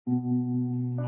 In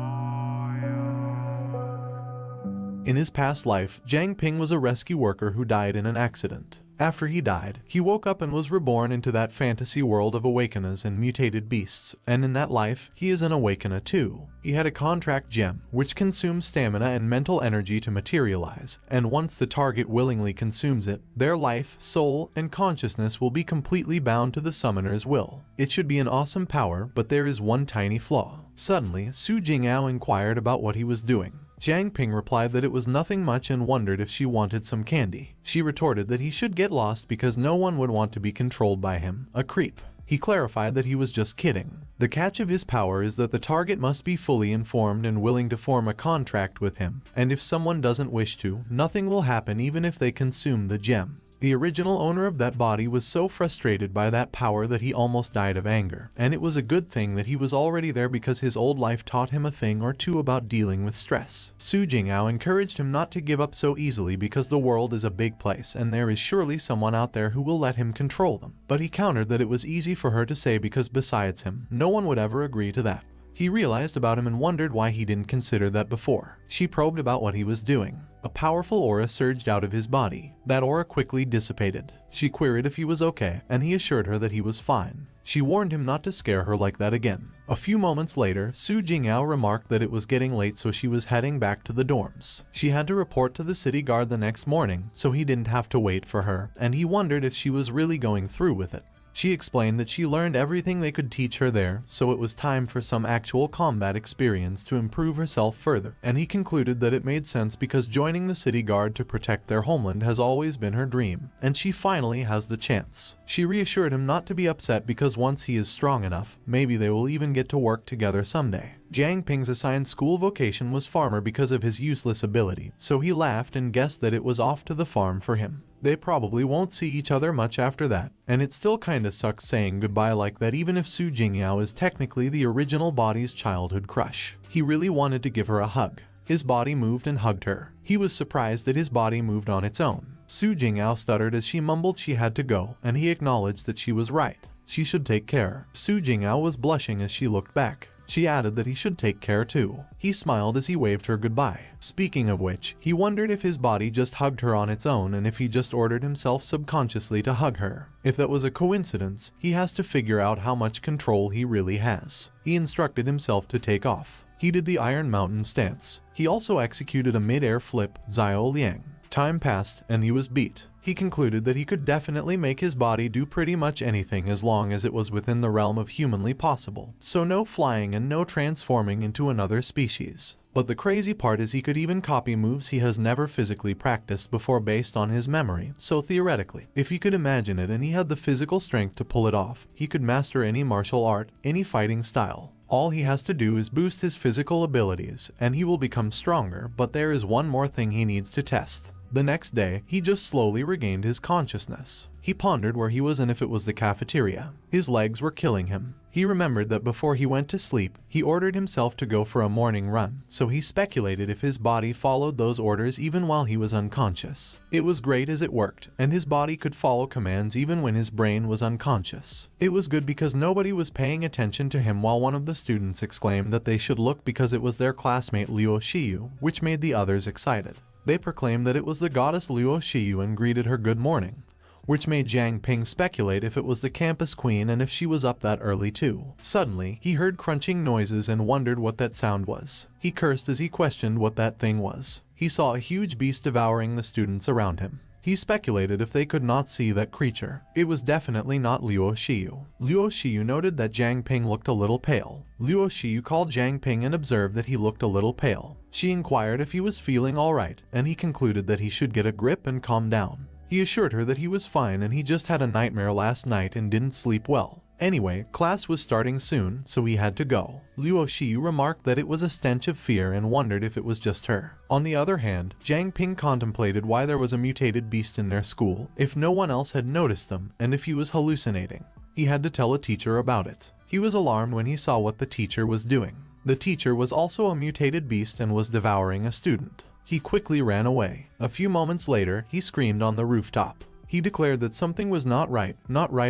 his past life, Zhang Ping was a rescue worker who died in an accident. After he died, he woke up and was reborn into that fantasy world of awakeners and mutated beasts, and in that life, he is an awakener too. He had a contract gem, which consumes stamina and mental energy to materialize, and once the target willingly consumes it, their life, soul, and consciousness will be completely bound to the summoner's will. It should be an awesome power, but there is one tiny flaw. Suddenly, Su Jingao inquired about what he was doing. Zhang Ping replied that it was nothing much and wondered if she wanted some candy. She retorted that he should get lost because no one would want to be controlled by him, a creep. He clarified that he was just kidding. The catch of his power is that the target must be fully informed and willing to form a contract with him, and if someone doesn't wish to, nothing will happen even if they consume the gem. The original owner of that body was so frustrated by that power that he almost died of anger, and it was a good thing that he was already there because his old life taught him a thing or two about dealing with stress. Su Jingao encouraged him not to give up so easily because the world is a big place and there is surely someone out there who will let him control them. But he countered that it was easy for her to say because besides him, no one would ever agree to that. He realized about him and wondered why he didn't consider that before. She probed about what he was doing. A powerful aura surged out of his body. That aura quickly dissipated. She queried if he was okay, and he assured her that he was fine. She warned him not to scare her like that again. A few moments later, Su Jingao remarked that it was getting late, so she was heading back to the dorms. She had to report to the city guard the next morning, so he didn't have to wait for her, and he wondered if she was really going through with it. She explained that she learned everything they could teach her there, so it was time for some actual combat experience to improve herself further, and he concluded that it made sense because joining the city guard to protect their homeland has always been her dream, and she finally has the chance. She reassured him not to be upset because once he is strong enough, maybe they will even get to work together someday. Zhang Ping's assigned school vocation was farmer because of his useless ability, so he laughed and guessed that it was off to the farm for him. They probably won't see each other much after that, and it still kinda sucks saying goodbye like that even if Su Jingao is technically the original body's childhood crush. He really wanted to give her a hug. His body moved and hugged her. He was surprised that his body moved on its own. Su Jingao stuttered as she mumbled she had to go, and he acknowledged that she was right. She should take care. Su Jingao was blushing as she looked back. She added that he should take care too. He smiled as he waved her goodbye. Speaking of which, he wondered if his body just hugged her on its own and if he just ordered himself subconsciously to hug her. If that was a coincidence, he has to figure out how much control he really has. He instructed himself to take off. He did the Iron Mountain stance. He also executed a mid-air flip, Xiao Liang. Time passed, and he was beat. He concluded that he could definitely make his body do pretty much anything as long as it was within the realm of humanly possible. So no flying and no transforming into another species. But the crazy part is he could even copy moves he has never physically practiced before based on his memory. So theoretically, if he could imagine it and he had the physical strength to pull it off, he could master any martial art, any fighting style. All he has to do is boost his physical abilities, and he will become stronger, but there is one more thing he needs to test. The next day, he just slowly regained his consciousness. He pondered where he was and if it was the cafeteria. His legs were killing him. He remembered that before he went to sleep, he ordered himself to go for a morning run, so he speculated if his body followed those orders even while he was unconscious. It was great as it worked, and his body could follow commands even when his brain was unconscious. It was good because nobody was paying attention to him while one of the students exclaimed that they should look because it was their classmate Liu Shiyu, which made the others excited. They proclaimed that it was the goddess Liu Shiyu and greeted her good morning, which made Zhang Ping speculate if it was the campus queen and if she was up that early too. Suddenly, he heard crunching noises and wondered what that sound was. He cursed as he questioned what that thing was. He saw a huge beast devouring the students around him. He speculated if they could not see that creature. It was definitely not Liu Shiyu. Liu Shiyu noted that Zhang Ping looked a little pale. Liu Shiyu called Zhang Ping and observed that he looked a little pale. She inquired if he was feeling alright, and he concluded that he should get a grip and calm down. He assured her that he was fine and he just had a nightmare last night and didn't sleep well. Anyway, class was starting soon, so he had to go. Liu Shiyu remarked that it was a stench of fear and wondered if it was just her. On the other hand, Zhang Ping contemplated why there was a mutated beast in their school, if no one else had noticed them, and if he was hallucinating. He had to tell a teacher about it. He was alarmed when he saw what the teacher was doing. The teacher was also a mutated beast and was devouring a student. He quickly ran away. A few moments later, he screamed on the rooftop. He declared that something was not right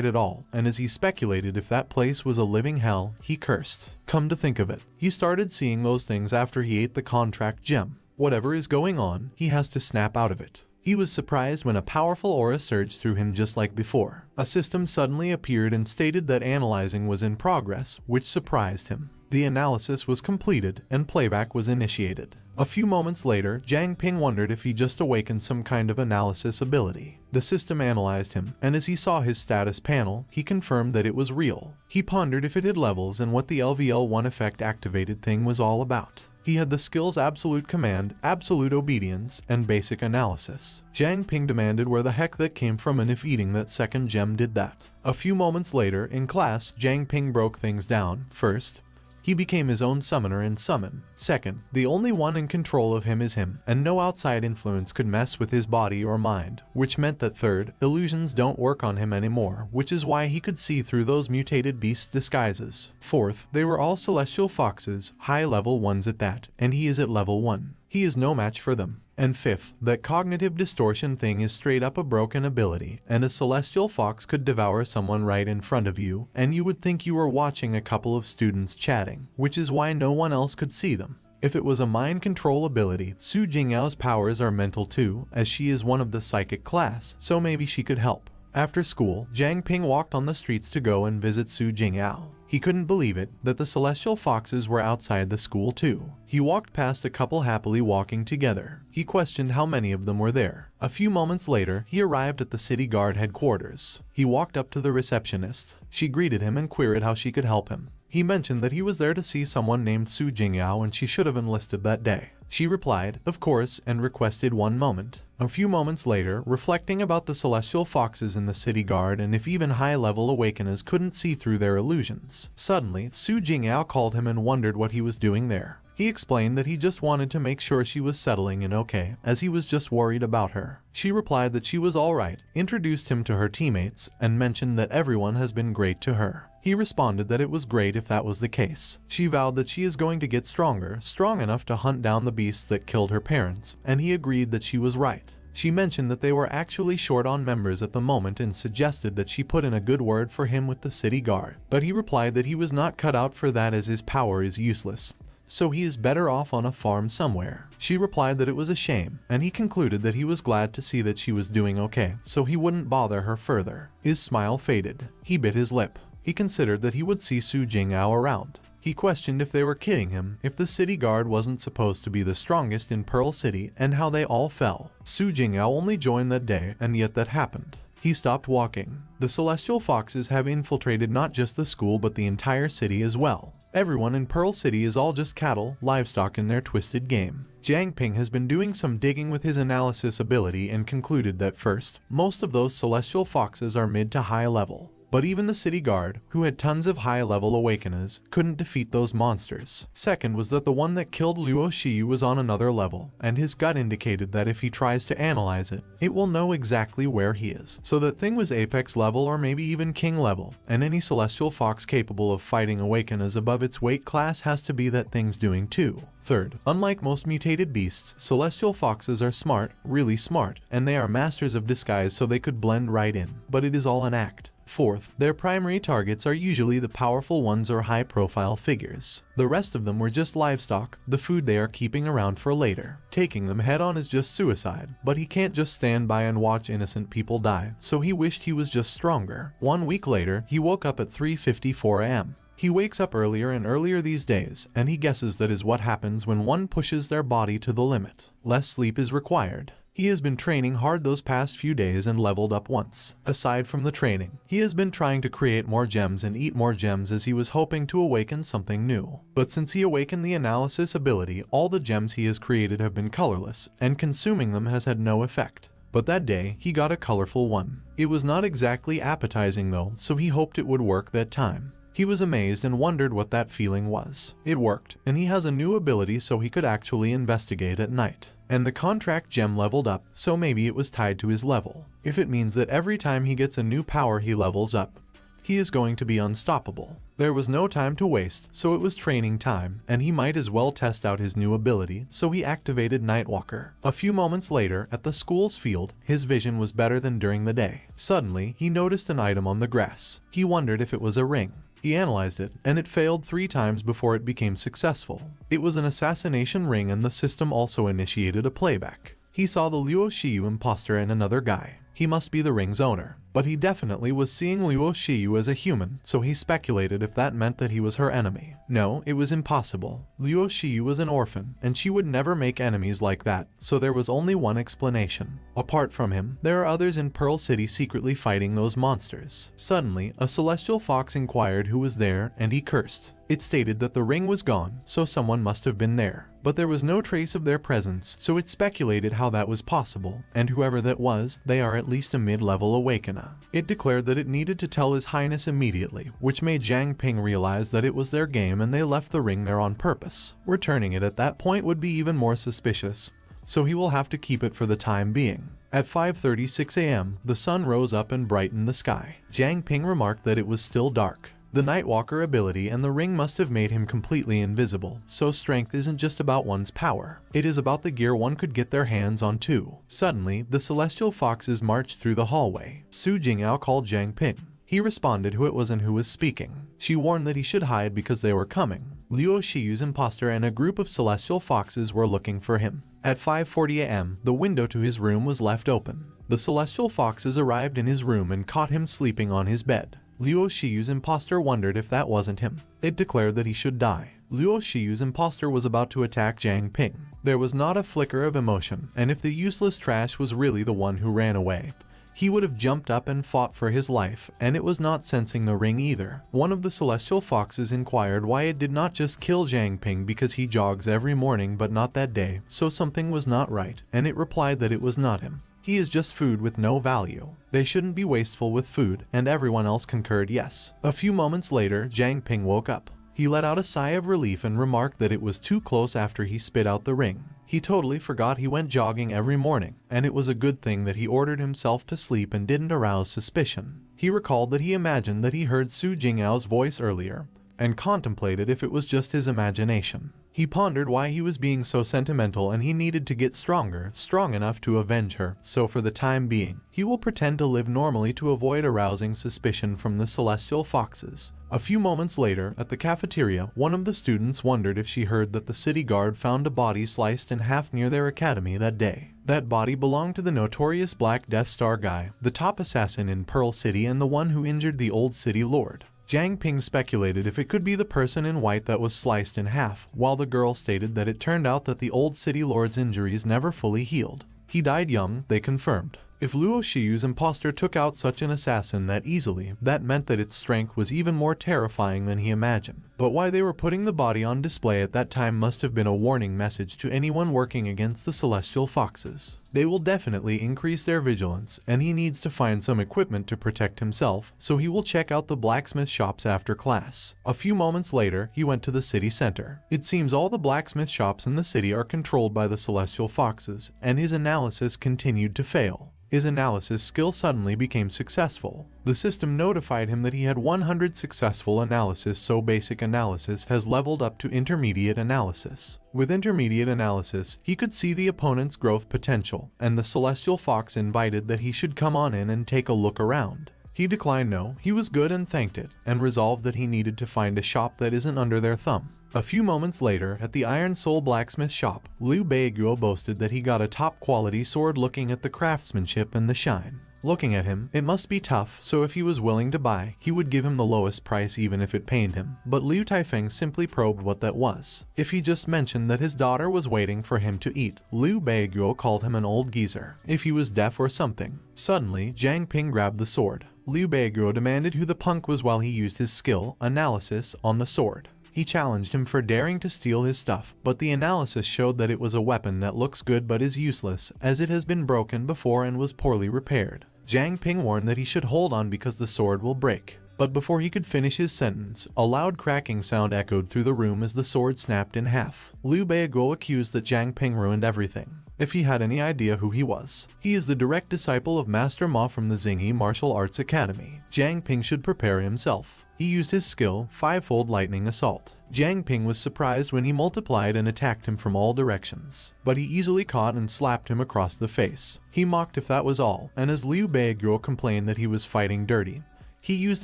at all, and as he speculated if that place was a living hell, he cursed. Come to think of it, he started seeing those things after he ate the contract gem. Whatever is going on, he has to snap out of it. He was surprised when a powerful aura surged through him just like before. A system suddenly appeared and stated that analyzing was in progress, which surprised him. The analysis was completed and playback was initiated. A few moments later, Zhang Ping wondered if he just awakened some kind of analysis ability. The system analyzed him, and as he saw his status panel, he confirmed that it was real. He pondered if it had levels and what the LVL1 effect activated thing was all about. He had the skills Absolute Command, Absolute Obedience, and Basic Analysis. Zhang Ping demanded where the heck that came from and if eating that second gem did that. A few moments later, in class, Zhang Ping broke things down. First, he became his own summoner and summon. Second, the only one in control of him is him, and no outside influence could mess with his body or mind, which meant that third, illusions don't work on him anymore, which is why he could see through those mutated beasts' disguises. Fourth, they were all celestial foxes, high-level ones at that, and he is at level 1. He is no match for them. And fifth, that cognitive distortion thing is straight up a broken ability, and a celestial fox could devour someone right in front of you, and you would think you were watching a couple of students chatting, which is why no one else could see them. If it was a mind control ability, Su Jingyao's powers are mental too, as she is one of the psychic class, so maybe she could help. After school, Zhang Ping walked on the streets to go and visit Su Jingyao. He couldn't believe it, that the celestial foxes were outside the school too. He walked past a couple happily walking together. He questioned how many of them were there. A few moments later, he arrived at the city guard headquarters. He walked up to the receptionist. She greeted him and queried how she could help him. He mentioned that he was there to see someone named Su Jingyao and she should have enlisted that day. She replied, of course, and requested one moment. A few moments later, reflecting about the celestial foxes in the city guard and if even high-level awakeners couldn't see through their illusions. Suddenly, Su Jingyao called him and wondered what he was doing there. He explained that he just wanted to make sure she was settling in okay, as he was just worried about her. She replied that she was alright, introduced him to her teammates, and mentioned that everyone has been great to her. He responded that it was great if that was the case. She vowed that she is going to get stronger, strong enough to hunt down the beasts that killed her parents, and he agreed that she was right. She mentioned that they were actually short on members at the moment and suggested that she put in a good word for him with the city guard, but he replied that he was not cut out for that as his power is useless, so he is better off on a farm somewhere. She replied that it was a shame, and he concluded that he was glad to see that she was doing okay, so he wouldn't bother her further. His smile faded. He bit his lip. He considered that he would see Su Jingyao around. He questioned if they were kidding him, if the city guard wasn't supposed to be the strongest in Pearl City, and how they all fell. Su Jingyao only joined that day, and yet that happened. He stopped walking. The celestial foxes have infiltrated not just the school but the entire city as well. Everyone in Pearl City is all just cattle, livestock in their twisted game. Zhang Ping has been doing some digging with his analysis ability and concluded that first, most of those celestial foxes are mid to high level. But even the city guard, who had tons of high-level awakeners, couldn't defeat those monsters. Second was that the one that killed Luo Shi was on another level, and his gut indicated that if he tries to analyze it, it will know exactly where he is. So that thing was apex level or maybe even king level, and any celestial fox capable of fighting awakeners above its weight class has to be that thing's doing too. Third, unlike most mutated beasts, celestial foxes are smart, really smart, and they are masters of disguise so they could blend right in, but it is all an act. Fourth, their primary targets are usually the powerful ones or high-profile figures. The rest of them were just livestock, the food they are keeping around for later. Taking them head-on is just suicide, but he can't just stand by and watch innocent people die, so he wished he was just stronger. 1 week later, he woke up at 3:54 a.m. He wakes up earlier and earlier these days, and he guesses that is what happens when one pushes their body to the limit. Less sleep is required. He has been training hard those past few days and leveled up once. Aside from the training, he has been trying to create more gems and eat more gems as he was hoping to awaken something new. But since he awakened the analysis ability, all the gems he has created have been colorless, and consuming them has had no effect. But that day, he got a colorful one. It was not exactly appetizing though, so he hoped it would work that time. He was amazed and wondered what that feeling was. It worked, and he has a new ability so he could actually investigate at night. And the contract gem leveled up, so maybe it was tied to his level. If it means that every time he gets a new power he levels up, he is going to be unstoppable. There was no time to waste, so it was training time, and he might as well test out his new ability, so he activated Nightwalker. A few moments later, at the school's field, his vision was better than during the day. Suddenly, he noticed an item on the grass. He wondered if it was a ring. He analyzed it, and it failed 3 times before it became successful. It was an assassination ring, and the system also initiated a playback. He saw the Luo Shiyu imposter and another guy. He must be the ring's owner. But he definitely was seeing Luo Shiyu as a human, so he speculated if that meant that he was her enemy. No, it was impossible. Luo Shiyu was an orphan, and she would never make enemies like that, so there was only one explanation. Apart from him, there are others in Pearl City secretly fighting those monsters. Suddenly, a celestial fox inquired who was there, and he cursed. It stated that the ring was gone, so someone must have been there. But there was no trace of their presence, so it speculated how that was possible, and whoever that was, they are at least a mid-level awakener. It declared that it needed to tell His Highness immediately, which made Zhang Ping realize that it was their game and they left the ring there on purpose. Returning it at that point would be even more suspicious, so he will have to keep it for the time being. At 5:36 a.m., the sun rose up and brightened the sky. Zhang Ping remarked that it was still dark. The Nightwalker ability and the ring must have made him completely invisible, so strength isn't just about one's power. It is about the gear one could get their hands on too. Suddenly, the celestial foxes marched through the hallway. Su Jingao called Zhang Ping. He responded who it was and who was speaking. She warned that he should hide because they were coming. Luo Shiyu's imposter and a group of celestial foxes were looking for him. At 5:40 a.m., the window to his room was left open. The celestial foxes arrived in his room and caught him sleeping on his bed. Luo Shiyu's imposter wondered if that wasn't him. It declared that he should die. Luo Shiyu's imposter was about to attack Zhang Ping. There was not a flicker of emotion, and if the useless trash was really the one who ran away, he would have jumped up and fought for his life, and it was not sensing the ring either. One of the celestial foxes inquired why it did not just kill Zhang Ping because he jogs every morning but not that day, so something was not right, and it replied that it was not him. He is just food with no value. They shouldn't be wasteful with food, and everyone else concurred yes. A few moments later, Zhang Ping woke up. He let out a sigh of relief and remarked that it was too close after he spit out the ring. He totally forgot he went jogging every morning, and it was a good thing that he ordered himself to sleep and didn't arouse suspicion. He recalled that he imagined that he heard Su Jing'ao's voice earlier, and contemplated if it was just his imagination. He pondered why he was being so sentimental and he needed to get stronger, strong enough to avenge her, so for the time being, he will pretend to live normally to avoid arousing suspicion from the celestial foxes. A few moments later, at the cafeteria, one of the students wondered if she heard that the city guard found a body sliced in half near their academy that day. That body belonged to the notorious Black Death Star guy, the top assassin in Pearl City and the one who injured the old city lord. Zhang Ping speculated if it could be the person in white that was sliced in half, while the girl stated that it turned out that the old city lord's injuries never fully healed. He died young, they confirmed. If Luo Shiyu's imposter took out such an assassin that easily, that meant that its strength was even more terrifying than he imagined. But why they were putting the body on display at that time must have been a warning message to anyone working against the celestial foxes. They will definitely increase their vigilance, and he needs to find some equipment to protect himself, so he will check out the blacksmith shops after class. A few moments later, he went to the city center. It seems all the blacksmith shops in the city are controlled by the celestial foxes, and his analysis continued to fail. His analysis skill suddenly became successful. The system notified him that he had 100 successful analysis, so basic analysis has leveled up to intermediate analysis. With intermediate analysis, he could see the opponent's growth potential, and the celestial fox invited that he should come on in and take a look around. He declined no, he was good and thanked it, and resolved that he needed to find a shop that isn't under their thumb. A few moments later, at the Iron Soul blacksmith shop, Liu Beiguo boasted that he got a top-quality sword looking at the craftsmanship and the shine. Looking at him, it must be tough, so if he was willing to buy, he would give him the lowest price even if it pained him. But Liu Taifeng simply probed what that was. If he just mentioned that his daughter was waiting for him to eat, Liu Beiguo called him an old geezer. If he was deaf or something. Suddenly, Zhang Ping grabbed the sword. Liu Beiguo demanded who the punk was while he used his skill, analysis, on the sword. He challenged him for daring to steal his stuff, but the analysis showed that it was a weapon that looks good but is useless, as it has been broken before and was poorly repaired. Zhang Ping warned that he should hold on because the sword will break. But before he could finish his sentence, a loud cracking sound echoed through the room as the sword snapped in half. Liu Beiguo accused that Zhang Ping ruined everything. if he had any idea who he was. He is the direct disciple of Master Ma from the Xingyi Martial Arts Academy. Zhang Ping should prepare himself. He used his skill, fivefold lightning assault. Zhang Ping was surprised when he multiplied and attacked him from all directions, but he easily caught and slapped him across the face. He mocked if that was all, and as Liu Beiguo complained that he was fighting dirty, he used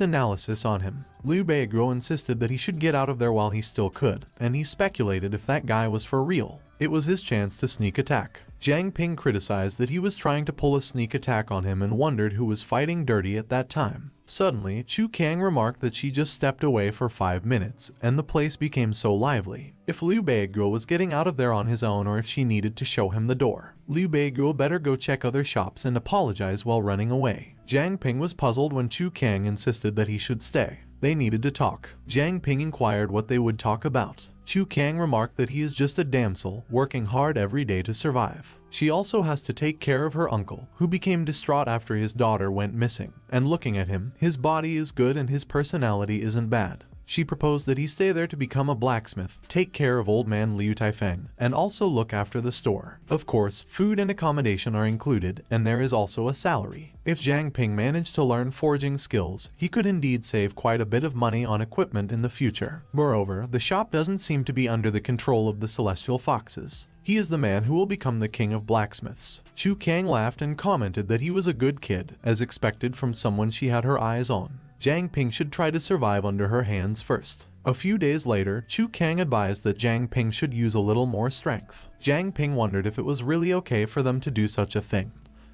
analysis on him. Liu Beiguo insisted that he should get out of there while he still could, and he speculated if that guy was for real. It was his chance to sneak attack. Zhang Ping criticized that he was trying to pull a sneak attack on him and wondered who was fighting dirty at that time. Suddenly, Chu Kang remarked that she just stepped away for 5 minutes, and the place became so lively. If Liu Beiguo was getting out of there on his own or if she needed to show him the door. Liu Beiguo better go check other shops and apologize while running away. Zhang Ping was puzzled when Chu Kang insisted that he should stay. They needed to talk. Zhang Ping inquired what they would talk about. Chu Kang remarked that he is just a damsel, working hard every day to survive. She also has to take care of her uncle, who became distraught after his daughter went missing. And looking at him, his body is good and his personality isn't bad. She proposed that he stay there to become a blacksmith, take care of old man Liu Taifeng, and also look after the store. Of course, food and accommodation are included, and there is also a salary. If Zhang Ping managed to learn forging skills, he could indeed save quite a bit of money on equipment in the future. Moreover, the shop doesn't seem to be under the control of the Celestial Foxes. He is the man who will become the king of blacksmiths. Chu Kang laughed and commented that he was a good kid, as expected from someone she had her eyes on. Zhang Ping should try to survive under her hands first. A few days later, Chu Kang advised that Zhang Ping should use a little more strength. Zhang Ping wondered if it was really okay for them to do such a thing,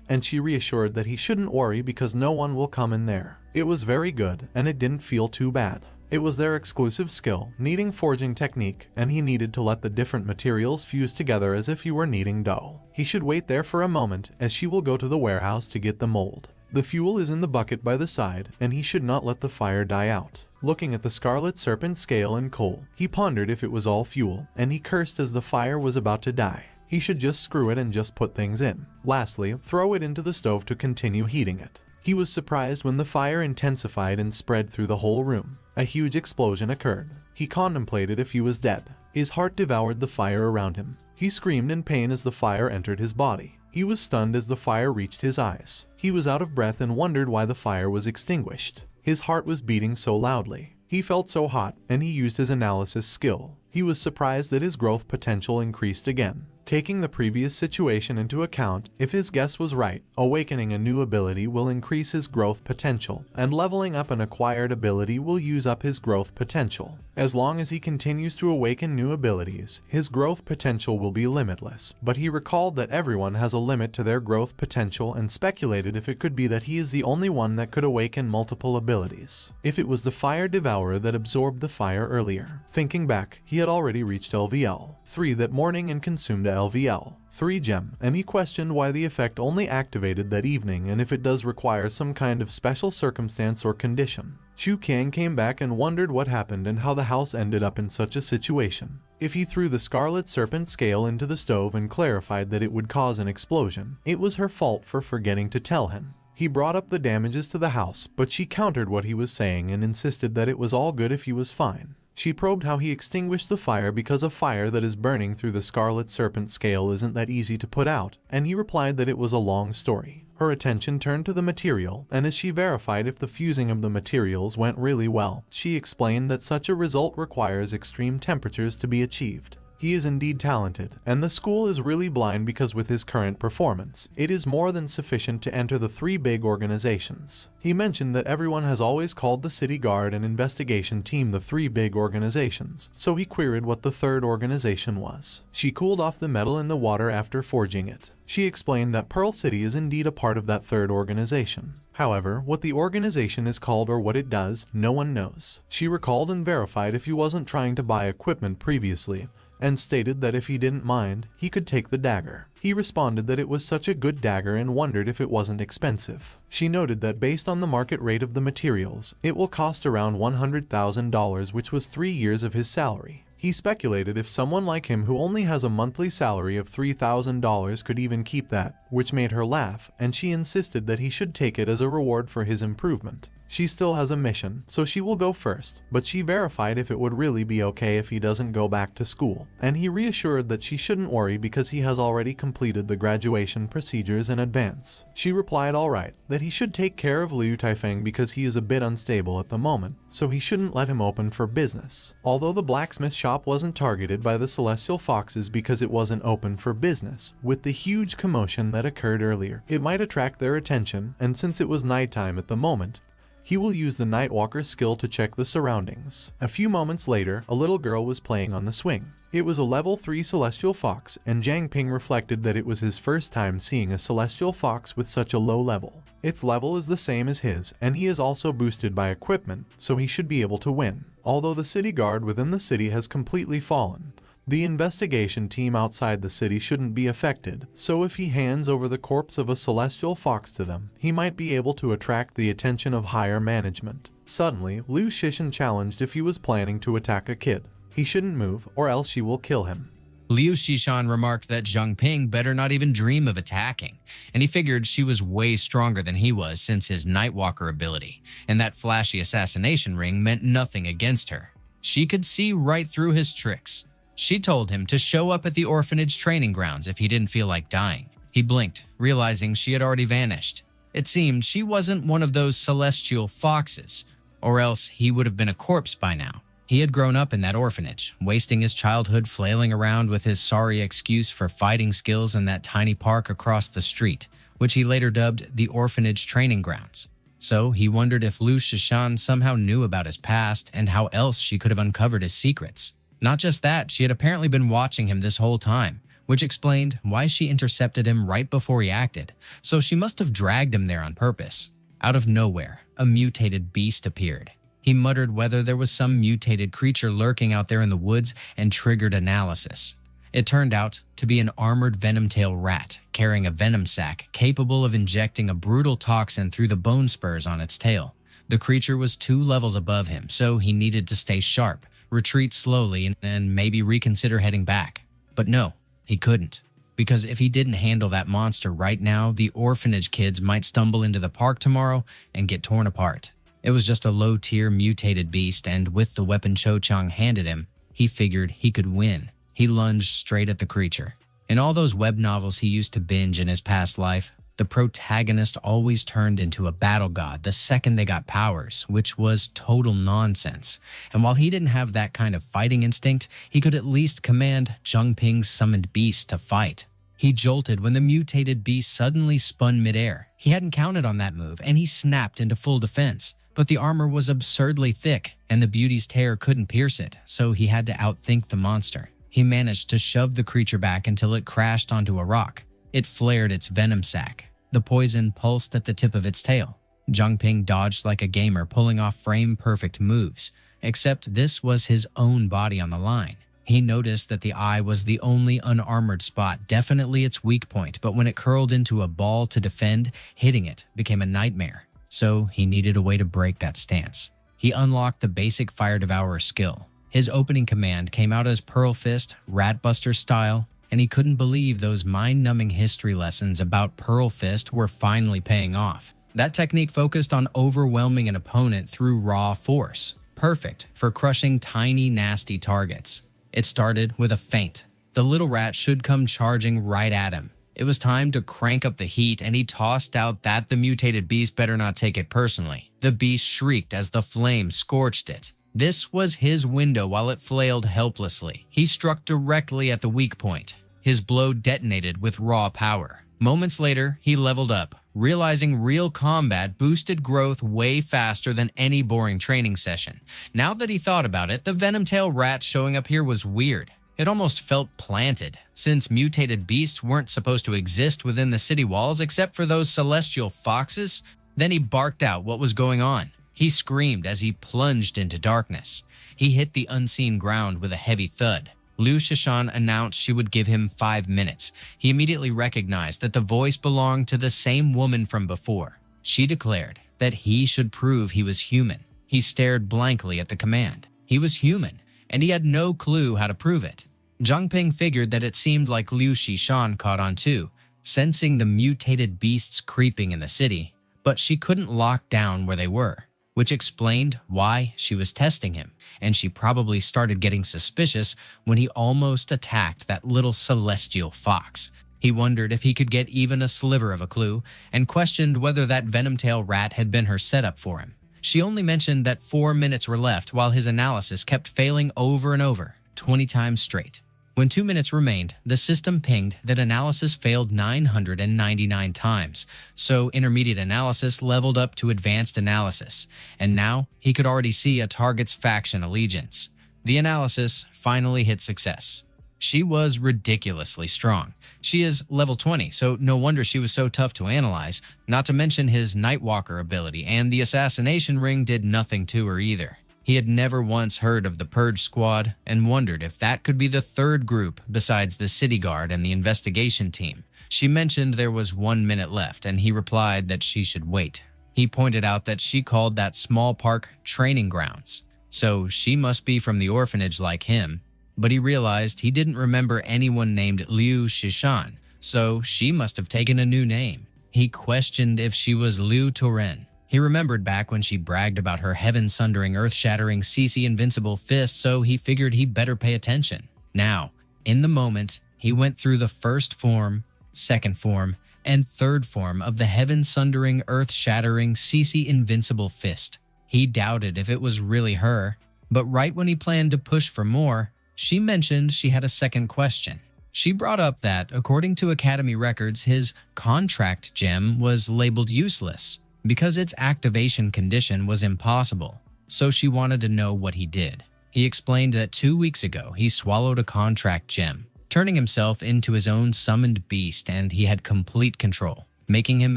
and she reassured that he shouldn't worry because no one will come in there. It was very good, and it didn't feel too bad. It was their exclusive skill, needing forging technique, and he needed to let the different materials fuse together as if he were kneading dough. He should wait there for a moment, as she will go to the warehouse to get the mold. The fuel is in the bucket by the side, and he should not let the fire die out. Looking at the scarlet serpent scale and coal, he pondered if it was all fuel, and he cursed as the fire was about to die. He should just screw it and just put things in. Lastly, throw it into the stove to continue heating it. He was surprised when the fire intensified and spread through the whole room. A huge explosion occurred. He contemplated if he was dead. His heart devoured the fire around him. He screamed in pain as the fire entered his body. He was stunned as the fire reached his eyes. He was out of breath and wondered why the fire was extinguished. His heart was beating so loudly. He felt so hot, and he used his analysis skill. He was surprised that his growth potential increased again. Taking the previous situation into account, if his guess was right, awakening a new ability will increase his growth potential, and leveling up an acquired ability will use up his growth potential. As long as he continues to awaken new abilities, his growth potential will be limitless, but he recalled that everyone has a limit to their growth potential and speculated if it could be that he is the only one that could awaken multiple abilities. If it was the fire devourer that absorbed the fire earlier. Thinking back, he had already reached LVL 3 that morning and consumed LVL 3 gem, and he questioned why the effect only activated that evening and if it does require some kind of special circumstance or condition. Chu Kang came back and wondered what happened and how the house ended up in such a situation. If he threw the scarlet serpent scale into the stove and clarified that it would cause an explosion, it was her fault for forgetting to tell him. He brought up the damages to the house, but she countered what he was saying and insisted that it was all good if he was fine. She probed how he extinguished the fire because a fire that is burning through the scarlet serpent scale isn't that easy to put out, and he replied that it was a long story. Her attention turned to the material, and as she verified if the fusing of the materials went really well, she explained that such a result requires extreme temperatures to be achieved. He is indeed talented, and the school is really blind because with his current performance, it is more than sufficient to enter the 3 big organizations. He mentioned that everyone has always called the city guard and investigation team the 3 big organizations, so he queried what the 3rd organization was. She cooled off the metal in the water after forging it. She explained that Pearl City is indeed a part of that 3rd organization. However, what the organization is called or what it does, no one knows. She recalled and verified if he wasn't trying to buy equipment previously, and stated that if he didn't mind, he could take the dagger. He responded that it was such a good dagger and wondered if it wasn't expensive. She noted that based on the market rate of the materials, it will cost around $100,000, which was 3 years of his salary. He speculated if someone like him who only has a monthly salary of $3,000 could even keep that, which made her laugh, and she insisted that he should take it as a reward for his improvement. She still has a mission, so she will go first, but she verified if it would really be okay if he doesn't go back to school, and he reassured that she shouldn't worry because he has already completed the graduation procedures in advance. She replied alright, that he should take care of Liu Taifeng because he is a bit unstable at the moment, so he shouldn't let him open for business. Although the blacksmith shop wasn't targeted by the Celestial Foxes because it wasn't open for business, with the huge commotion that occurred earlier, it might attract their attention, and since it was nighttime at the moment, he will use the Nightwalker skill to check the surroundings. A few moments later, a little girl was playing on the swing. It was a level 3 Celestial Fox, and Zhang Ping reflected that it was his first time seeing a Celestial Fox with such a low level. Its level is the same as his, and he is also boosted by equipment, so he should be able to win. Although the city guard within the city has completely fallen, the investigation team outside the city shouldn't be affected, so if he hands over the corpse of a Celestial Fox to them, he might be able to attract the attention of higher management. Suddenly, Liu Shishan challenged if he was planning to attack a kid. He shouldn't move, or else she will kill him. Liu Shishan remarked that Zhang Ping better not even dream of attacking, and he figured she was way stronger than he was since his Nightwalker ability, and that flashy assassination ring meant nothing against her. She could see right through his tricks. She told him to show up at the orphanage training grounds if he didn't feel like dying. He blinked, realizing she had already vanished. It seemed she wasn't one of those celestial foxes, or else he would have been a corpse by now. He had grown up in that orphanage, wasting his childhood flailing around with his sorry excuse for fighting skills in that tiny park across the street, which he later dubbed the orphanage training grounds. So he wondered if Liu Shishan somehow knew about his past and how else she could have uncovered his secrets. Not just that, she had apparently been watching him this whole time, which explained why she intercepted him right before he acted, so she must have dragged him there on purpose. Out of nowhere, a mutated beast appeared. He muttered whether there was some mutated creature lurking out there in the woods and triggered analysis. It turned out to be an armored venom-tail rat carrying a venom sac capable of injecting a brutal toxin through the bone spurs on its tail. The creature was 2 levels above him, so he needed to stay sharp, retreat slowly, and maybe reconsider heading back. But no, he couldn't. Because if he didn't handle that monster right now, the orphanage kids might stumble into the park tomorrow and get torn apart. It was just a low-tier mutated beast, and with the weapon Cho Chang handed him, he figured he could win. He lunged straight at the creature. In all those web novels he used to binge in his past life, the protagonist always turned into a battle god the second they got powers, which was total nonsense. And while he didn't have that kind of fighting instinct, he could at least command Zhang Ping's summoned beast to fight. He jolted when the mutated beast suddenly spun midair. He hadn't counted on that move, and he snapped into full defense. But the armor was absurdly thick, and the beauty's tear couldn't pierce it, so he had to outthink the monster. He managed to shove the creature back until it crashed onto a rock. It flared its venom sac. The poison pulsed at the tip of its tail. Zhang Ping dodged like a gamer, pulling off frame-perfect moves, except this was his own body on the line. He noticed that the eye was the only unarmored spot, definitely its weak point, but when it curled into a ball to defend, hitting it became a nightmare. So he needed a way to break that stance. He unlocked the basic Fire Devourer skill. His opening command came out as Pearl Fist, Ratbuster style, and he couldn't believe those mind-numbing history lessons about Pearl Fist were finally paying off. That technique focused on overwhelming an opponent through raw force, perfect for crushing tiny, nasty targets. It started with a feint. The little rat should come charging right at him. It was time to crank up the heat, and he tossed out that the mutated beast better not take it personally. The beast shrieked as the flame scorched it. This was his window while it flailed helplessly. He struck directly at the weak point. His blow detonated with raw power. Moments later, he leveled up, realizing real combat boosted growth way faster than any boring training session. Now that he thought about it, the Venom-tail rat showing up here was weird. It almost felt planted, since mutated beasts weren't supposed to exist within the city walls except for those celestial foxes. Then he barked out what was going on. He screamed as he plunged into darkness. He hit the unseen ground with a heavy thud. Liu Shishan announced she would give him 5 minutes. He immediately recognized that the voice belonged to the same woman from before. She declared that he should prove he was human. He stared blankly at the command. He was human, and he had no clue how to prove it. Zhang Ping figured that it seemed like Liu Shishan caught on too, sensing the mutated beasts creeping in the city, but she couldn't lock down where they were. which explained why she was testing him, and she probably started getting suspicious when he almost attacked that little celestial fox. He wondered if he could get even a sliver of a clue, and questioned whether that venom-tail rat had been her setup for him. She only mentioned that 4 minutes were left while his analysis kept failing over and over, 20 times straight. When 2 minutes remained, the system pinged that analysis failed 999 times, so intermediate analysis leveled up to advanced analysis, and now he could already see a target's faction allegiance. The analysis finally hit success. She was ridiculously strong. She is level 20, so no wonder she was so tough to analyze, not to mention his Nightwalker ability, and the assassination ring did nothing to her either. He had never once heard of the Purge Squad and wondered if that could be the third group besides the City Guard and the investigation team. She mentioned there was 1 minute left, and he replied that she should wait. He pointed out that she called that small park training grounds, so she must be from the orphanage like him. But he realized he didn't remember anyone named Liu Shishan, so she must have taken a new name. He questioned if she was Liu Turen. He remembered back when she bragged about her heaven-sundering, earth-shattering, CC invincible fist, so he figured he'd better pay attention. Now, in the moment, he went through the first form, second form, and third form of the heaven-sundering, earth-shattering, CC invincible fist. He doubted if it was really her, but right when he planned to push for more, she mentioned she had a second question. She brought up that, according to Academy records, his contract gem was labeled useless because its activation condition was impossible, so she wanted to know what he did. He explained that 2 weeks ago he swallowed a contract gem, turning himself into his own summoned beast, and he had complete control, making him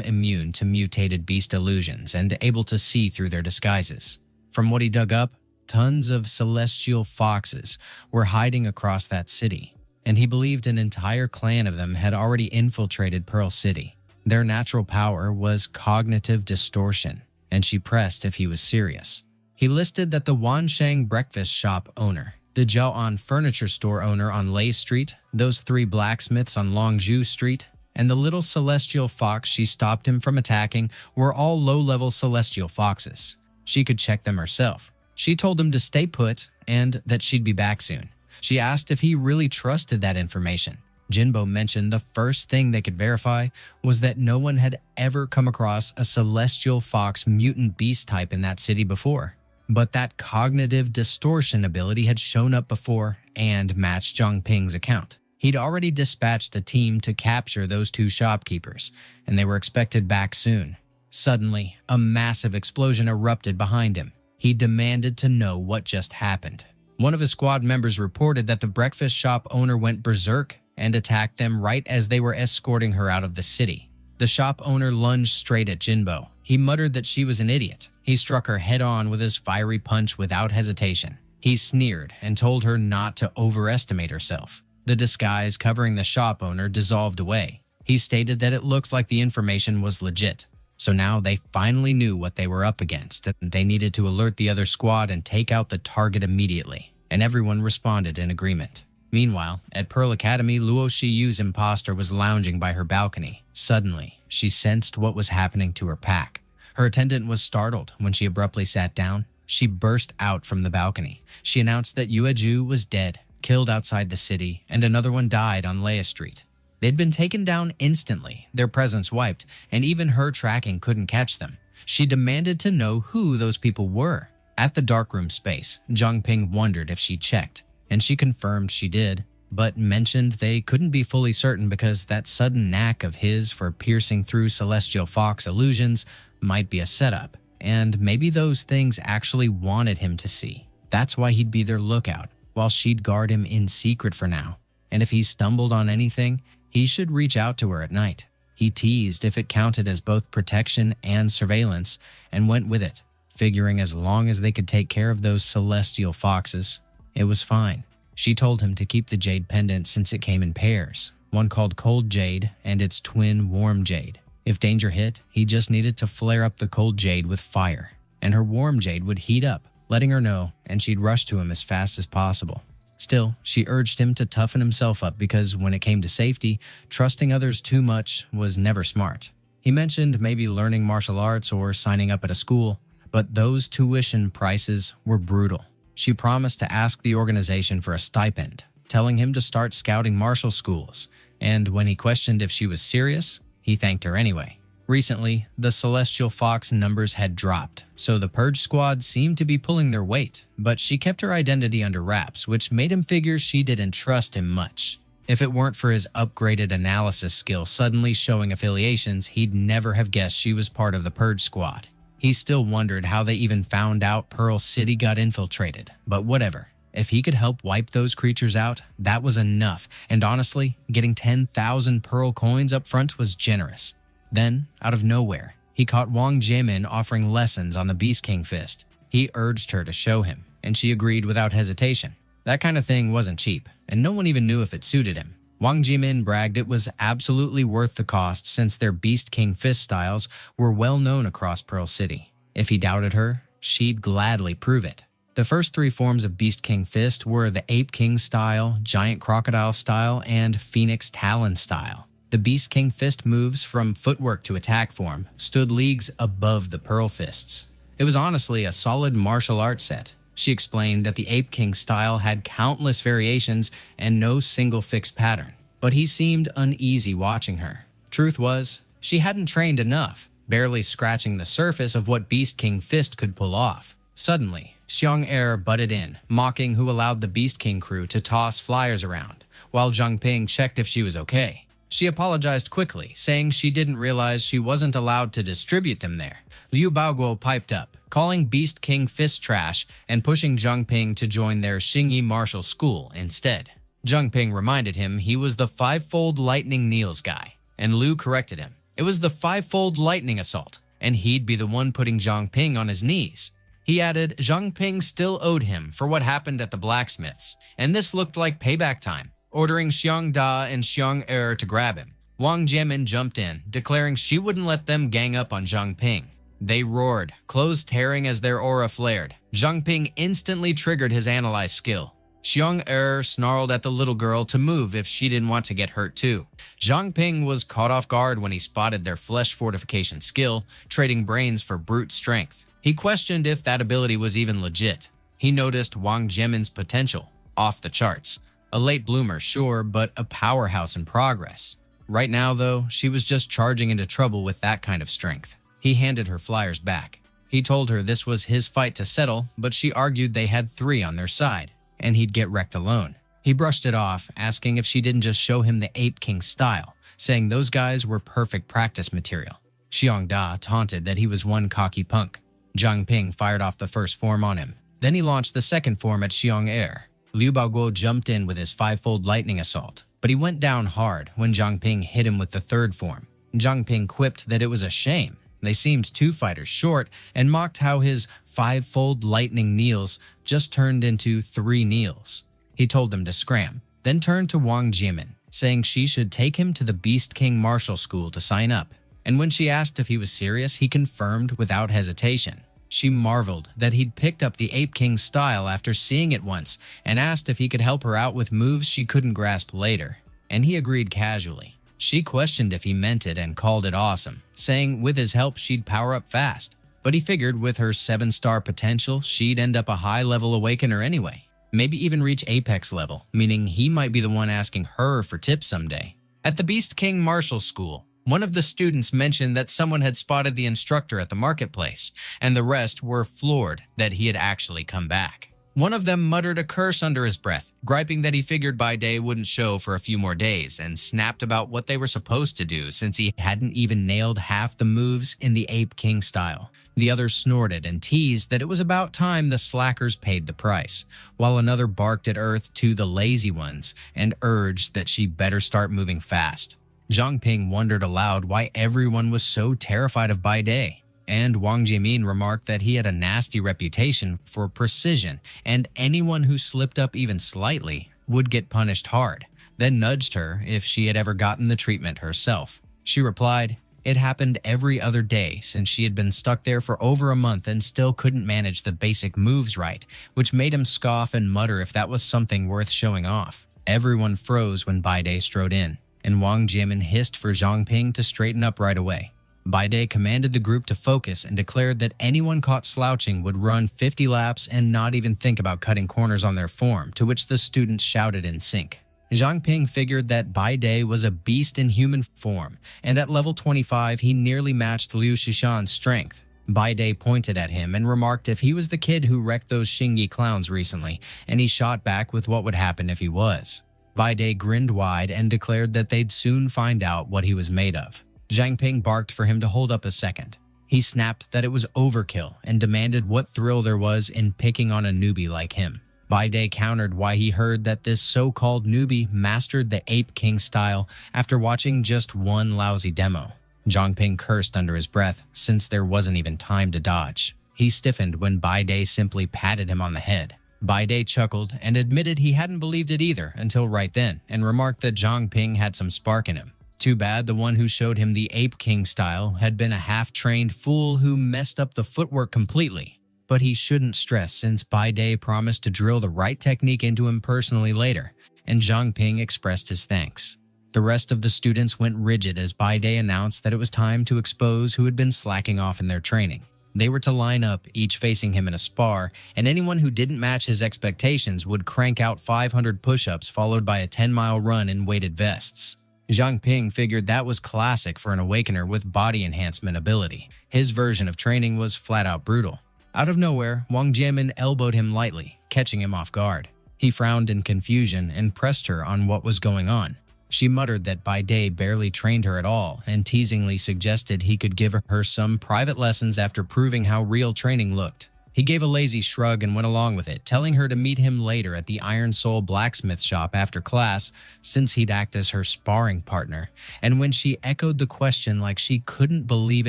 immune to mutated beast illusions and able to see through their disguises. From what he dug up, tons of celestial foxes were hiding across that city, and he believed an entire clan of them had already infiltrated Pearl City. Their natural power was cognitive distortion, and she pressed if he was serious. He listed that the Wansheng breakfast shop owner, the Jiaoan furniture store owner on Lei Street, those 3 blacksmiths on Longzhu Street, and the little celestial fox she stopped him from attacking were all low-level celestial foxes. She could check them herself. She told him to stay put and that she'd be back soon. She asked if he really trusted that information. Jinbo mentioned the first thing they could verify was that no one had ever come across a celestial fox mutant beast type in that city before. But that cognitive distortion ability had shown up before and matched Zhang Ping's account. He'd already dispatched a team to capture those 2 shopkeepers, and they were expected back soon. Suddenly, a massive explosion erupted behind him. He demanded to know what just happened. One of his squad members reported that the breakfast shop owner went berserk and attacked them right as they were escorting her out of the city. The shop owner lunged straight at Jinbo. He muttered that she was an idiot. He struck her head-on with his fiery punch without hesitation. He sneered and told her not to overestimate herself. The disguise covering the shop owner dissolved away. He stated that it looked like the information was legit. So now they finally knew what they were up against, and they needed to alert the other squad and take out the target immediately. And everyone responded in agreement. Meanwhile, at Pearl Academy, Luo Shiyu's imposter was lounging by her balcony. Suddenly, she sensed what was happening to her pack. Her attendant was startled when she abruptly sat down. She burst out from the balcony. She announced that Yueju was dead, killed outside the city, and another one died on Leia Street. They'd been taken down instantly, their presence wiped, and even her tracking couldn't catch them. She demanded to know who those people were. At the darkroom space, Zhang Ping wondered if she checked, and she confirmed she did, but mentioned they couldn't be fully certain because that sudden knack of his for piercing through celestial fox illusions might be a setup, and maybe those things actually wanted him to see. That's why he'd be their lookout, while she'd guard him in secret for now. And if he stumbled on anything, he should reach out to her at night. He teased if it counted as both protection and surveillance, and went with it, figuring as long as they could take care of those celestial foxes, it was fine. She told him to keep the jade pendant since it came in pairs, one called Cold Jade and its twin Warm Jade. If danger hit, he just needed to flare up the Cold Jade with fire, and her Warm Jade would heat up, letting her know, and she'd rush to him as fast as possible. Still, she urged him to toughen himself up because when it came to safety, trusting others too much was never smart. He mentioned maybe learning martial arts or signing up at a school, But those tuition prices were brutal. She promised to ask the organization for a stipend, telling him to start scouting martial schools, and when he questioned if she was serious, he thanked her anyway. Recently, the Celestial Fox numbers had dropped, so the Purge Squad seemed to be pulling their weight, but she kept her identity under wraps, which made him figure she didn't trust him much. If it weren't for his upgraded analysis skill suddenly showing affiliations, he'd never have guessed she was part of the Purge Squad. He still wondered how they even found out Pearl City got infiltrated, but whatever. If he could help wipe those creatures out, that was enough, and honestly, getting 10,000 Pearl coins up front was generous. Then, out of nowhere, he caught Wang Jiemin offering lessons on the Beast King Fist. He urged her to show him, and she agreed without hesitation. That kind of thing wasn't cheap, and no one even knew if it suited him. Wang Jiemin bragged it was absolutely worth the cost since their Beast King Fist styles were well known across Pearl City. If he doubted her, she'd gladly prove it. The first 3 forms of Beast King Fist were the Ape King style, Giant Crocodile style, and Phoenix Talon style. The Beast King Fist moves from footwork to attack form stood leagues above the Pearl Fists. It was honestly a solid martial arts set. She explained that the Ape King style had countless variations and no single fixed pattern, but he seemed uneasy watching her. Truth was, she hadn't trained enough, barely scratching the surface of what Beast King Fist could pull off. Suddenly, Xiong Er butted in, mocking who allowed the Beast King crew to toss flyers around, while Zhang Ping checked if she was okay. She apologized quickly, saying she didn't realize she wasn't allowed to distribute them there. Liu Baoguo piped up, calling Beast King Fist trash and pushing Zhang Ping to join their Xingyi martial school instead. Zhang Ping reminded him he was the 5-fold lightning kneels guy, and Liu corrected him. It was the 5-fold lightning assault, and he'd be the one putting Zhang Ping on his knees. He added Zhang Ping still owed him for what happened at the blacksmiths, and this looked like payback time, ordering Xiong Da and Xiong Er to grab him. Wang Jiemin jumped in, declaring she wouldn't let them gang up on Zhang Ping. They roared, clothes tearing as their aura flared. Zhang Ping instantly triggered his analyze skill. Xiong Er snarled at the little girl to move if she didn't want to get hurt too. Zhang Ping was caught off guard when he spotted their flesh fortification skill, trading brains for brute strength. He questioned if that ability was even legit. He noticed Wang Jiemin's potential, off the charts. A late bloomer, sure, but a powerhouse in progress. Right now, though, she was just charging into trouble with that kind of strength. He handed her flyers back. He told her this was his fight to settle, but she argued they had 3 on their side, and he'd get wrecked alone. He brushed it off, asking if she didn't just show him the Ape King style, saying those guys were perfect practice material. Xiong Da taunted that he was one cocky punk. Zhang Ping fired off the first form on him. Then he launched the second form at Xiong Er. Liu Baoguo jumped in with his 5-fold lightning assault, but he went down hard when Zhang Ping hit him with the third form. Zhang Ping quipped that it was a shame. They seemed 2 fighters short and mocked how his 5-fold lightning kneels just turned into 3 kneels. He told them to scram, then turned to Wang Jiemin, saying she should take him to the Beast King Martial School to sign up. And when she asked if he was serious, he confirmed without hesitation. She marveled that he'd picked up the Ape King style after seeing it once and asked if he could help her out with moves she couldn't grasp later. And he agreed casually. She questioned if he meant it and called it awesome, saying with his help she'd power up fast. But he figured with her 7-star potential, she'd end up a high-level awakener anyway. Maybe even reach apex level, meaning he might be the one asking her for tips someday. At the Beast King Martial School, one of the students mentioned that someone had spotted the instructor at the marketplace, and the rest were floored that he had actually come back. One of them muttered a curse under his breath, griping that he figured Bai Day wouldn't show for a few more days, and snapped about what they were supposed to do since he hadn't even nailed half the moves in the Ape King style. The other snorted and teased that it was about time the slackers paid the price, while another barked at Earth to the lazy ones and urged that she better start moving fast. Zhang Ping wondered aloud why everyone was so terrified of Bai Day, and Wang Jiemin remarked that he had a nasty reputation for precision, and anyone who slipped up even slightly would get punished hard, then nudged her if she had ever gotten the treatment herself. She replied, it happened every other day since she had been stuck there for over a month and still couldn't manage the basic moves right, which made him scoff and mutter if that was something worth showing off. Everyone froze when Bai Day strode in, and Wang Jiemin hissed for Zhang Ping to straighten up right away. Baide commanded the group to focus and declared that anyone caught slouching would run 50 laps and not even think about cutting corners on their form, to which the students shouted in sync. Zhang Ping figured that Baide was a beast in human form, and at level 25 he nearly matched Liu Shishan's strength. Baide pointed at him and remarked if he was the kid who wrecked those Xingyi clowns recently, and he shot back with what would happen if he was. Baide grinned wide and declared that they'd soon find out what he was made of. Zhang Ping barked for him to hold up a second. He snapped that it was overkill and demanded what thrill there was in picking on a newbie like him. Baide countered why he heard that this so-called newbie mastered the Ape King style after watching just one lousy demo. Zhang Ping cursed under his breath since there wasn't even time to dodge. He stiffened when Baide simply patted him on the head. Baide chuckled and admitted he hadn't believed it either until right then, and remarked that Zhang Ping had some spark in him. Too bad the one who showed him the Ape King style had been a half-trained fool who messed up the footwork completely. But he shouldn't stress since Baide promised to drill the right technique into him personally later, and Zhang Ping expressed his thanks. The rest of the students went rigid as Baide announced that it was time to expose who had been slacking off in their training. They were to line up, each facing him in a spar, and anyone who didn't match his expectations would crank out 500 push-ups followed by a 10-mile run in weighted vests. Zhang Ping figured that was classic for an awakener with body enhancement ability. His version of training was flat-out brutal. Out of nowhere, Wang Jiemin elbowed him lightly, catching him off guard. He frowned in confusion and pressed her on what was going on. She muttered that Baide barely trained her at all and teasingly suggested he could give her some private lessons after proving how real training looked. He gave a lazy shrug and went along with it, telling her to meet him later at the Iron Soul blacksmith shop after class, since he'd act as her sparring partner. And when she echoed the question like she couldn't believe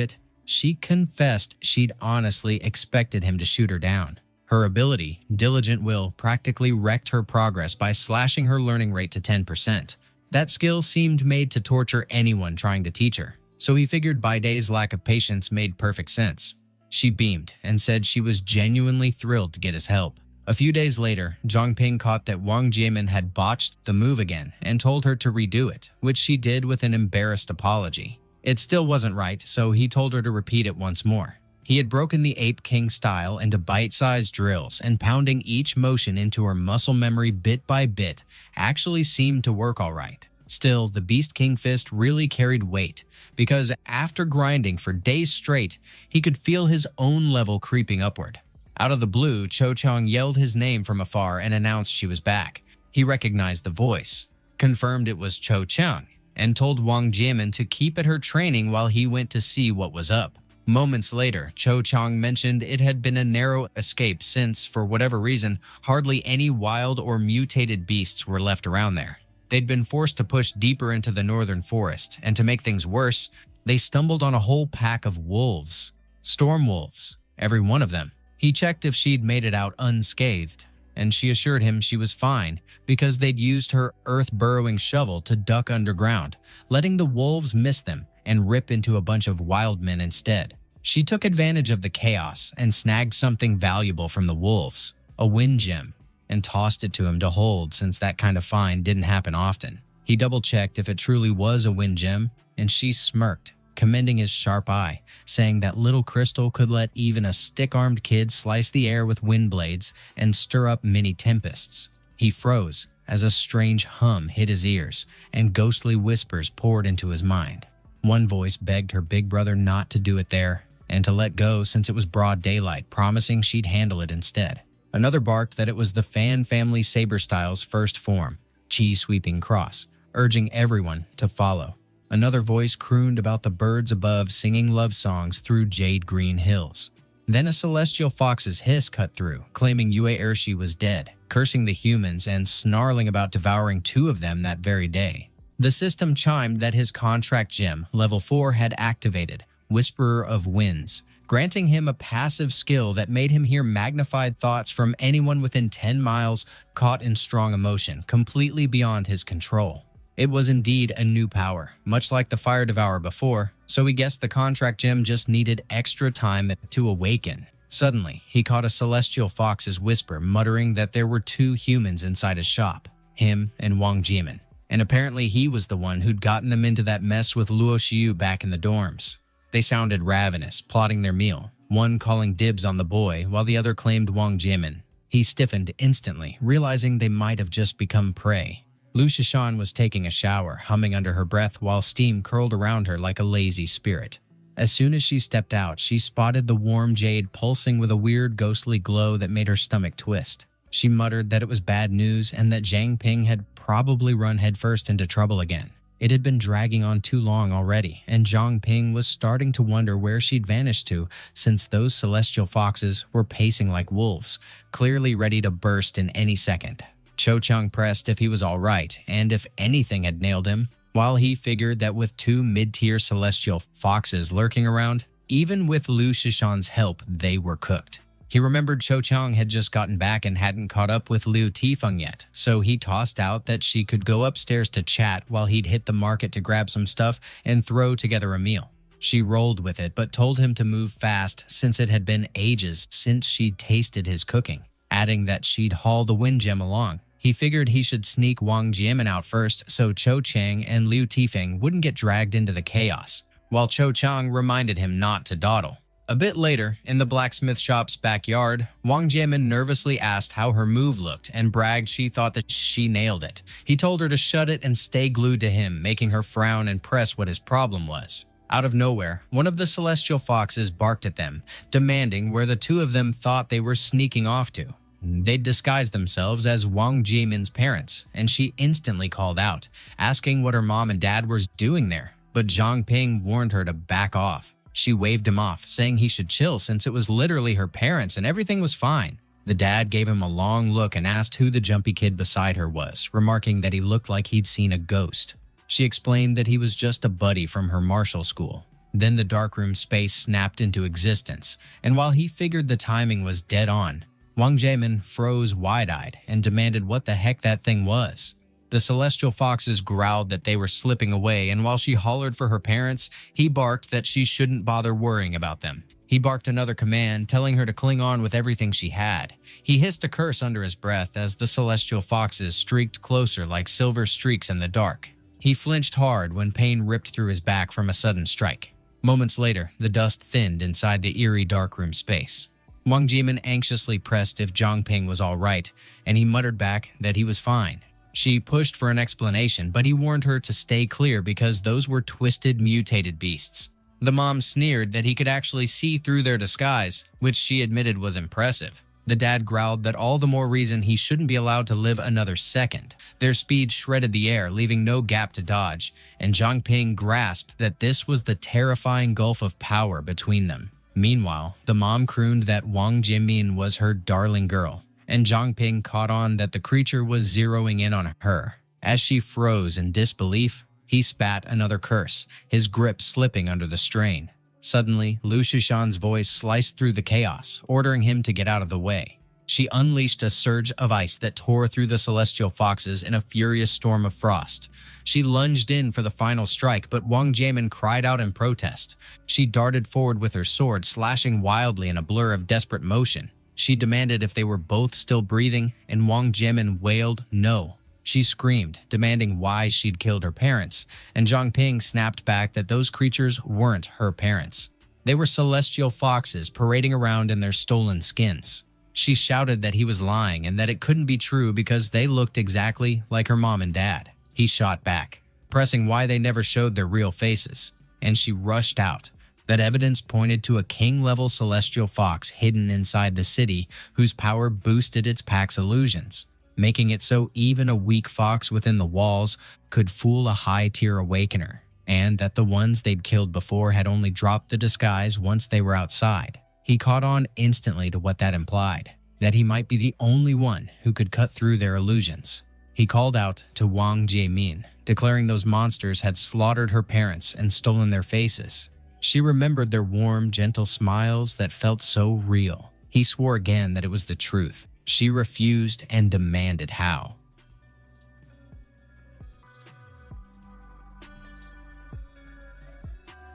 it, she confessed she'd honestly expected him to shoot her down. Her ability, Diligent Will, practically wrecked her progress by slashing her learning rate to 10%. That skill seemed made to torture anyone trying to teach her, so he figured Baide's lack of patience made perfect sense. She beamed and said she was genuinely thrilled to get his help. A few days later, Zhang Ping caught that Wang Jiemin had botched the move again and told her to redo it, which she did with an embarrassed apology. It still wasn't right, so he told her to repeat it once more. He had broken the Ape King style into bite-sized drills, and pounding each motion into her muscle memory bit by bit actually seemed to work all right. Still, the Beast King fist really carried weight, because after grinding for days straight, he could feel his own level creeping upward. Out of the blue, Cho Chang yelled his name from afar and announced she was back. He recognized the voice, confirmed it was Cho Chang, and told Wang Jiemin to keep at her training while he went to see what was up. Moments later, Cho Chang mentioned it had been a narrow escape since, for whatever reason, hardly any wild or mutated beasts were left around there. They'd been forced to push deeper into the northern forest, and to make things worse, they stumbled on a whole pack of wolves. Storm wolves, every one of them. He checked if she'd made it out unscathed, and she assured him she was fine because they'd used her earth-burrowing shovel to duck underground, letting the wolves miss them and rip into a bunch of wild men instead. She took advantage of the chaos and snagged something valuable from the wolves, a wind gem, and tossed it to him to hold since that kind of find didn't happen often. He double-checked if it truly was a wind gem, and she smirked, commending his sharp eye, saying that little crystal could let even a stick-armed kid slice the air with wind blades and stir up mini tempests. He froze as a strange hum hit his ears, and ghostly whispers poured into his mind. One voice begged her big brother not to do it there, and to let go since it was broad daylight, promising she'd handle it instead. Another barked that it was the Fan family saber style's first form, Chi Sweeping Cross, urging everyone to follow. Another voice crooned about the birds above singing love songs through jade green hills. Then a celestial fox's hiss cut through, claiming Yue Ershi was dead, cursing the humans and snarling about devouring 2 of them that very day. The system chimed that his contract gem, level 4, had activated, Whisperer of Winds, granting him a passive skill that made him hear magnified thoughts from anyone within 10 miles caught in strong emotion, completely beyond his control. It was indeed a new power, much like the Fire Devourer before, so he guessed the contract gem just needed extra time to awaken. Suddenly, he caught a celestial fox's whisper muttering that there were 2 humans inside his shop, him and Wang Jiemin, and apparently he was the one who'd gotten them into that mess with Luo Xiu back in the dorms. They sounded ravenous, plotting their meal, one calling dibs on the boy while the other claimed Wang Jiemin. He stiffened instantly, realizing they might have just become prey. Lu Shishan was taking a shower, humming under her breath while steam curled around her like a lazy spirit. As soon as she stepped out, she spotted the warm jade pulsing with a weird ghostly glow that made her stomach twist. She muttered that it was bad news and that Zhang Ping had probably run headfirst into trouble again. It had been dragging on too long already, and Zhang Ping was starting to wonder where she'd vanished to, since those celestial foxes were pacing like wolves, clearly ready to burst in any second. Cho Chang pressed if he was all right, and if anything had nailed him, while he figured that with two mid-tier celestial foxes lurking around, even with Lu Shishan's help, they were cooked. He remembered Cho Chang had just gotten back and hadn't caught up with Liu Tifeng yet, so he tossed out that she could go upstairs to chat while he'd hit the market to grab some stuff and throw together a meal. She rolled with it, but told him to move fast since it had been ages since she'd tasted his cooking, adding that she'd haul the wind gem along. He figured he should sneak Wang Jiemin out first so Cho Chang and Liu Tifeng wouldn't get dragged into the chaos, while Cho Chang reminded him not to dawdle. A bit later, in the blacksmith shop's backyard, Wang Jiemin nervously asked how her move looked and bragged she thought that she nailed it. He told her to shut it and stay glued to him, making her frown and press what his problem was. Out of nowhere, one of the celestial foxes barked at them, demanding where the two of them thought they were sneaking off to. They'd disguised themselves as Wang Jiemin's parents, and she instantly called out, asking what her mom and dad were doing there, but Zhang Ping warned her to back off. She waved him off, saying he should chill since it was literally her parents and everything was fine. The dad gave him a long look and asked who the jumpy kid beside her was, remarking that he looked like he'd seen a ghost. She explained that he was just a buddy from her martial school. Then the darkroom space snapped into existence, and while he figured the timing was dead on, Wang Jiemin froze wide-eyed and demanded what the heck that thing was. The celestial foxes growled that they were slipping away, and while she hollered for her parents, he barked that she shouldn't bother worrying about them. He barked another command, telling her to cling on with everything she had. He hissed a curse under his breath as the celestial foxes streaked closer like silver streaks in the dark. He flinched hard when pain ripped through his back from a sudden strike. Moments later, the dust thinned inside the eerie darkroom space. Wang Jiemin anxiously pressed if Zhang Ping was all right, and he muttered back that he was fine. She pushed for an explanation, but he warned her to stay clear because those were twisted, mutated beasts. The mom sneered that he could actually see through their disguise, which she admitted was impressive. The dad growled that all the more reason he shouldn't be allowed to live another second. Their speed shredded the air, leaving no gap to dodge, and Zhang Ping grasped that this was the terrifying gulf of power between them. Meanwhile, the mom crooned that Wang Jiemin was her darling girl, and Zhang Ping caught on that the creature was zeroing in on her. As she froze in disbelief, he spat another curse, his grip slipping under the strain. Suddenly, Lu Shishan's voice sliced through the chaos, ordering him to get out of the way. She unleashed a surge of ice that tore through the celestial foxes in a furious storm of frost. She lunged in for the final strike, but Wang Jiemin cried out in protest. She darted forward with her sword, slashing wildly in a blur of desperate motion. She demanded if they were both still breathing, and Wang Jiemin wailed no. She screamed, demanding why she'd killed her parents, and Zhang Ping snapped back that those creatures weren't her parents. They were celestial foxes parading around in their stolen skins. She shouted that he was lying and that it couldn't be true because they looked exactly like her mom and dad. He shot back, pressing why they never showed their real faces, and she rushed out. That evidence pointed to a king-level celestial fox hidden inside the city whose power boosted its pack's illusions, making it so even a weak fox within the walls could fool a high-tier awakener, and that the ones they'd killed before had only dropped the disguise once they were outside. He caught on instantly to what that implied, that he might be the only one who could cut through their illusions. He called out to Wang Jiemin, declaring those monsters had slaughtered her parents and stolen their faces. She remembered their warm, gentle smiles that felt so real. He swore again that it was the truth. She refused and demanded how.